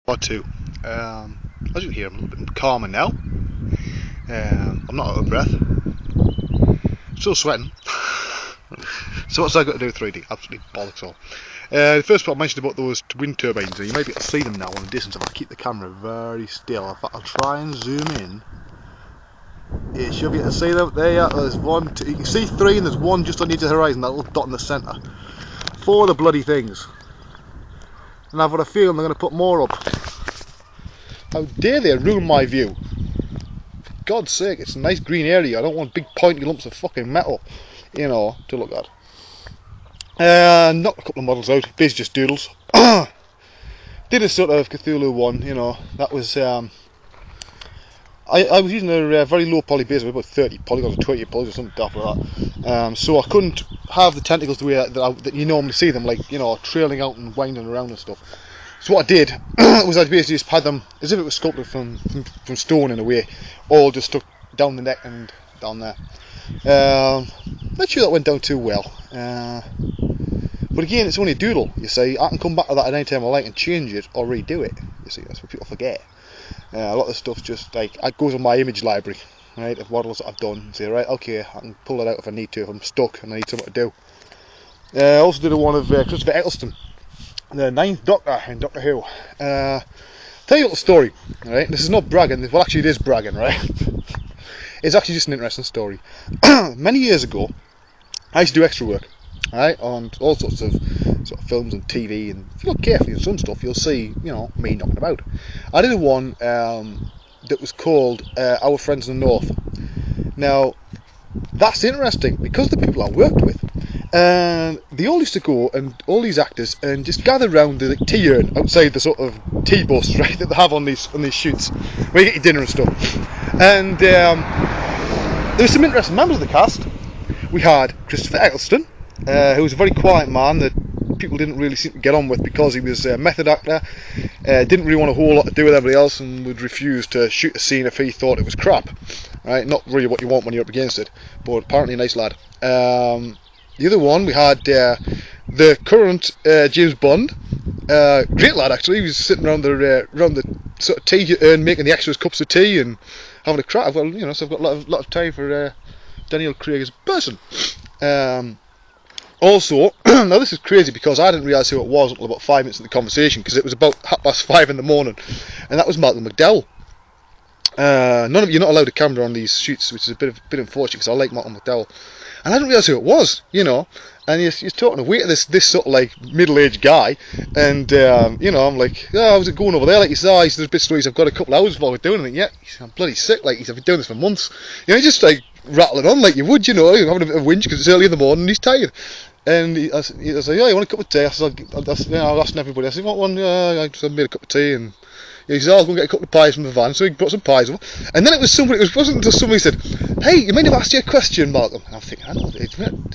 Or two. As you can hear, I'm a little bit calmer now. I'm not out of breath. Still sweating. So what's I got to do with 3D? Absolutely bollocks all. The first part I mentioned about those wind turbines, and you may be able to see them now on the distance if I keep the camera very still. In fact, I'll try and zoom in. You should be able to see them. There you are. There's one, two, you can see three, and there's one just on the edge of the horizon, that little dot in the centre. 4 of the bloody things. And I've got a feeling they're going to put more up. How dare they ruin my view? For God's sake, it's a nice green area. I don't want big pointy lumps of fucking metal, you know, to look at. Knocked a couple of models out, basically just doodles. Did a sort of Cthulhu one, you know, that was, I was using a very low poly base, about 30 polygons or 20 polygons or something daft like that. So I couldn't have the tentacles the way that you normally see them, like, you know, trailing out and winding around and stuff. So what I did was I basically just had them as if it was sculpted from stone in a way, all just stuck down the neck and down there. Not sure that went down too well. But again, it's only a doodle, you see. I can come back to that at any time I like and change it or redo it. You see, that's what people forget. A lot of the stuff's just like, it goes on my image library, right, of models that I've done, and say, right, okay, I can pull it out if I need to, if I'm stuck and I need something to do. I also did a one of Christopher Eccleston, the 9th Doctor in Doctor Who. Tell you a little story, right? This is not bragging, well actually it is bragging, right? It's actually just an interesting story. Many years ago, I used to do extra work, right, on all sorts of films and TV, and if you look carefully at some stuff, you'll see, you know, me knocking about. I did a one that was called Our Friends in the North. Now, that's interesting, because the people I worked with, they all used to go, and all these actors, and just gather round the tea urn outside the sort of tea bus, right, that they have on these shoots, where you get your dinner and stuff. And there were some interesting members of the cast. We had Christopher Eccleston, who was a very quiet man that people didn't really seem to get on with because he was a method actor, didn't really want a whole lot to do with everybody else, and would refuse to shoot a scene if he thought it was crap. Right, not really what you want when you're up against it, but apparently a nice lad. The other one, we had the current James Bond, great lad actually. He was sitting around the sort of tea urn, making the extras cups of tea and having a crack. Well, you know, so I've got a lot of time for Daniel Craig as a person. Also, now this is crazy because I didn't realise who it was until about 5 minutes of the conversation, because it was about 5:30 in the morning, and that was Malcolm McDowell. None of you're not allowed a camera on these shoots, which is a bit unfortunate because I like Malcolm McDowell, and I didn't realise who it was, you know. And he's talking away to this sort of like middle-aged guy, and you know, I'm like, oh, how's it going over there? Like, he says, there's a bit of stories. I've got a couple of hours before we're doing it. Yeah, I'm bloody sick. Like, I've been doing this for months. You know, just like rattling on like you would, you know, having a bit of a whinge because it's early in the morning and he's tired. And I was like, yeah, you want a cup of tea? I said, I was asking everybody. I said, what one? I just made a cup of tea, and he said, oh, I'll go and get a couple of pies from the van. So he brought some pies over. And then it was somebody, it wasn't until somebody said, hey, you might have asked you a question, Malcolm. And I'm thinking,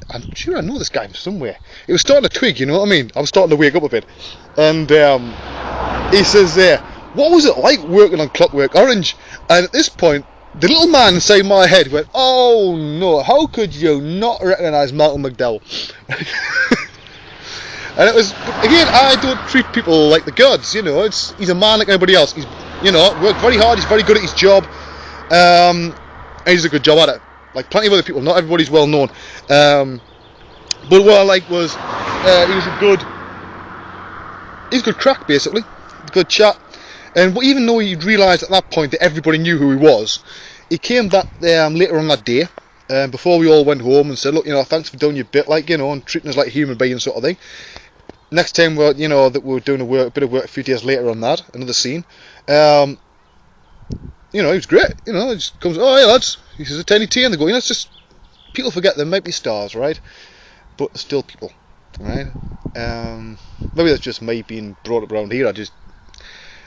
I'm sure I know this guy from somewhere. It was starting to twig, you know what I mean? I was starting to wake up a bit. And he says, what was it like working on Clockwork Orange? And at this point, the little man inside my head went, oh no, how could you not recognise Malcolm McDowell? And it was, again, I don't treat people like the gods, you know. He's a man like anybody else. He's, you know, worked very hard, he's very good at his job, and he does a good job at it. Like plenty of other people, not everybody's well known. But what I liked was, he was a good crack, basically. Good chat. And even though he realised at that point that everybody knew who he was, he came back later on that day, before we all went home, and said, look, you know, thanks for doing your bit, like, you know, and treating us like a human being sort of thing. Next time, you know, that we're doing a bit of work a few days later on that, another scene, you know, he was great, you know, he just comes, oh, hey lads, he says, a tiny tea, and they go, you know, it's just, people forget there might be stars, right, but they're still people, right. Maybe that's just me being brought up around here.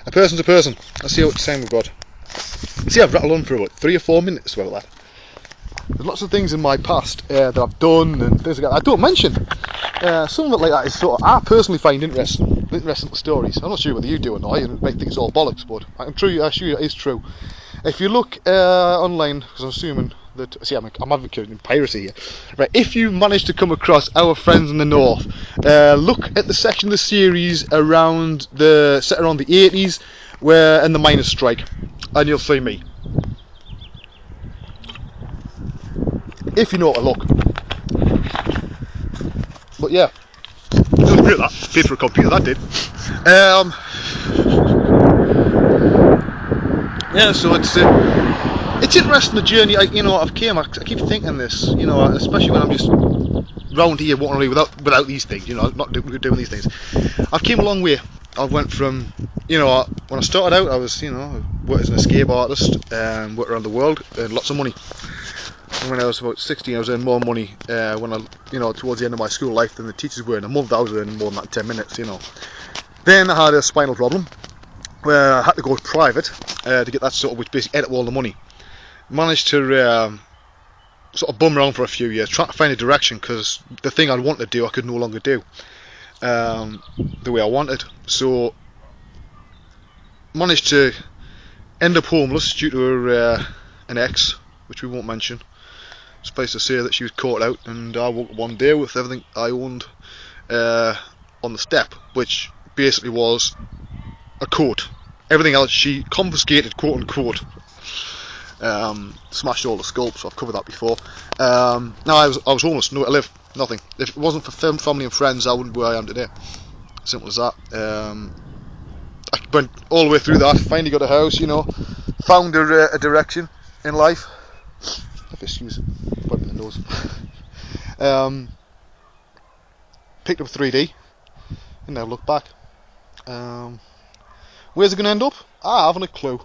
A person's a person. Let's see how much time we've got. See, I've rattled on for about 3 or 4 minutes about that. There's lots of things in my past that I've done and things like that I don't mention. Some of it like that is sort of, I personally find interesting little stories. I'm not sure whether you do or not. You might think it's all bollocks, but I assure you it is true. If you look online, because I'm assuming See, I'm advocating piracy here. Right, if you manage to come across our friends in the north, look at the section of the series set around the 80s, and the miners' strike, and you'll see me. If you know what to look. But yeah, it was great that. Paid for a computer, that did. Yeah, so it's interesting, the journey. I keep thinking this, especially when I'm just round here walking around without these things, not doing these things. I've came a long way. I went from, when I started out, I was, worked as an escape artist, worked around the world, earned lots of money. And when I was about 16, I was earning more money when towards the end of my school life than the teachers were in a month. I was earning more than that in 10 minutes, Then I had a spinal problem where I had to go private to get that sort of, which basically ate up all the money. Managed to sort of bum around for a few years, trying to find a direction, because the thing I'd wanted to do, I could no longer do the way I wanted. So managed to end up homeless due to an ex, which we won't mention. Suffice to say that she was caught out, and I woke up one day with everything I owned on the step, which basically was a coat. Everything else she confiscated, quote unquote. Smashed all the sculpts, so I've covered that before. No, I was homeless, nowhere to live, nothing. If it wasn't for family and friends, I wouldn't be where I am today. Simple as that. I went all the way through that, finally got a house, found a direction in life. Excuse me, put it in the nose. Picked up 3D, and now look back. Where's it going to end up? I haven't a clue.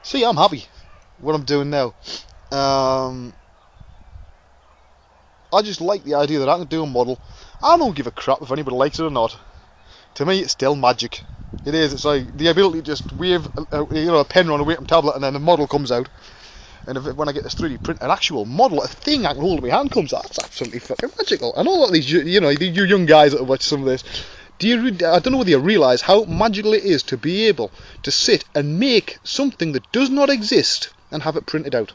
See, I'm happy what I'm doing now. I just like the idea that I can do a model. I don't give a crap if anybody likes it or not. To me, it's still magic. It is. It's like the ability to just wave a pen on a Wacom tablet and then the model comes out. And when I get this 3D print, an actual model, a thing I can hold in my hand comes out, that's absolutely fucking magical. And all of these, you young guys that have watched some of this, I don't know whether you realise how magical it is to be able to sit and make something that does not exist and have it printed out.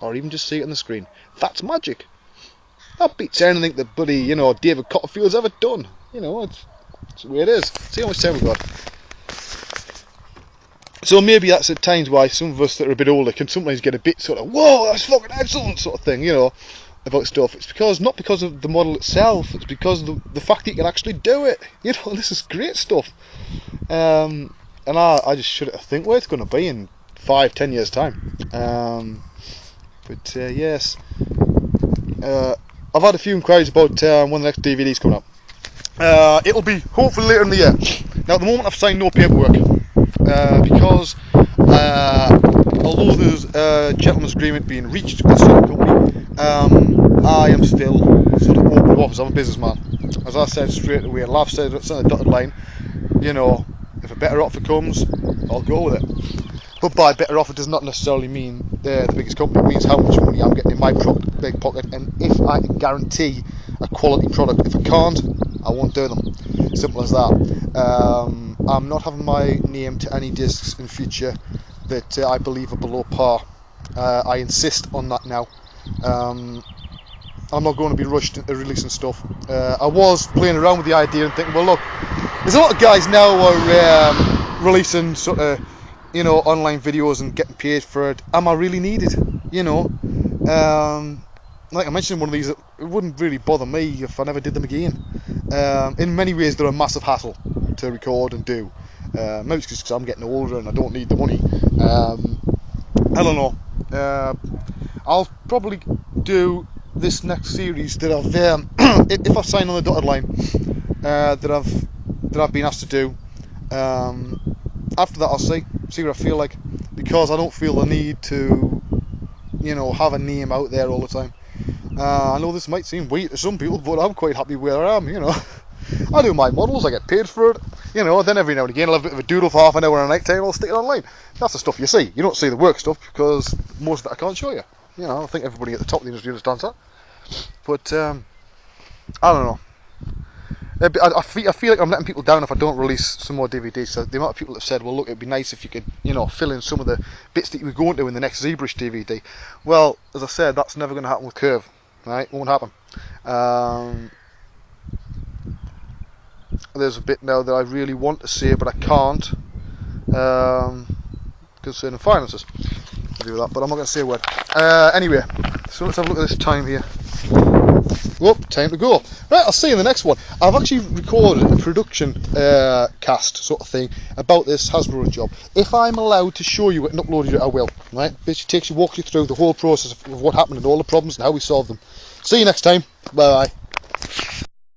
Or even just see it on the screen. That's magic. That beats anything that bloody, David Copperfield's ever done. It's the way it is. See how much time we've got. So maybe that's at times why some of us that are a bit older can sometimes get a bit sort of, whoa, that's fucking excellent sort of thing, about stuff. It's not because of the model itself, it's because of the fact that you can actually do it. This is great stuff. And I just shudder to think where it's going to be in 5-10 years time. Yes. I've had a few inquiries about when the next DVD's coming up. It'll be hopefully later in the year. Now at the moment I've signed no paperwork. Because although there's a gentleman's agreement being reached with a certain company, I am still sort of open to offers. I'm a businessman. As I said straight away, and I've said it's on the dotted line, if a better offer comes, I'll go with it. But by better offer does not necessarily mean the biggest company. It means how much money I'm getting in my big pocket, and if I can guarantee a quality product. If I can't, I won't do them. Simple as that. I'm not having my name to any discs in future that I believe are below par. I insist on that now. I'm not going to be rushed into releasing stuff. I was playing around with the idea and thinking, well look, there's a lot of guys now who are releasing sort of, online videos and getting paid for it. Am I really needed? Like I mentioned, one of these, it wouldn't really bother me if I never did them again. In many ways, they're a massive hassle to record and do. Maybe it's just because I'm getting older and I don't need the money. I don't know. I'll probably do this next series that I've, if I sign on the dotted line, that I've been asked to do. After that, I'll see what I feel like, because I don't feel the need to, have a name out there all the time. I know this might seem weird to some people, but I'm quite happy where I am. I do my models, I get paid for it. Then every now and again I'll have a bit of a doodle for half an hour at night time, I'll stick it online. That's the stuff you see. You don't see the work stuff because most of it I can't show you. I think everybody at the top of the industry understands that. But I don't know. I feel like I'm letting people down if I don't release some more DVDs. So the amount of people that have said, well, look, it'd be nice if you could, fill in some of the bits that you were going to in the next ZBrush DVD. Well, as I said, that's never going to happen with Curve, right? Won't happen. There's a bit now that I really want to say, but I can't, concerning finances. I'll do that, but I'm not going to say a word. Anyway, so let's have a look at this time here. Whoop, time to go. Right, I'll see you in the next one. I've actually recorded a production cast sort of thing about this Hasbro job. If I'm allowed to show you it and upload it, I will. Right, basically walks you through the whole process of what happened and all the problems and how we solved them. See you next time. Bye bye.